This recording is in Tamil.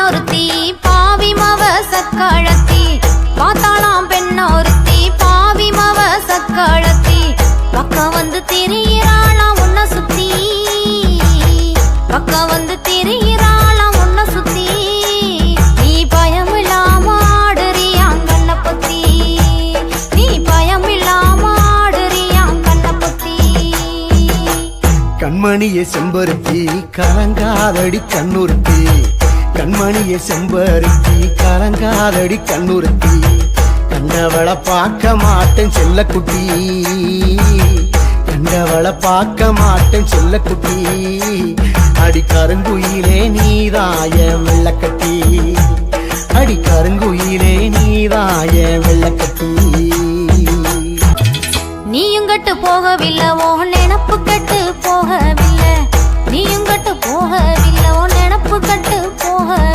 பெண்ணொருத்தி பாவி மவ சக்காளத்தி பார்த்தாளாம் பெண்ணொருத்தி பாவி மவ சக்காளத்தி பக்கம் வந்து திரியிறாளாம் உன்ன சுத்தி பக்கம் வந்து திரியிறாளாம் உன்ன சுத்தி நீ பயமில்லாம ஆடுறியாம் கண்ண பத்தி நீ பயமில்லாம ஆடுறியாம் கண்ண பத்தி கண்மணிய செம்பருத்தி கலங்காதடி கண்ணுறுத்தி கண்மணிய செம்பருத்தி கலங்காதடி கண்ணுறுத்தி கண்டவள பார்க்க மாட்டேன் செல்லக்குட்டி கண்டவள பார்க்க மாட்டேன் செல்லக்குட்டி அடி கருங்குயிலே நீதாய வெள்ளக்கட்டி அடி கருங்குயிலே நீதாய வெள்ளக்கட்டி நீயும் கட்டு போகவில்லவோ நினப்பு கட்டு போக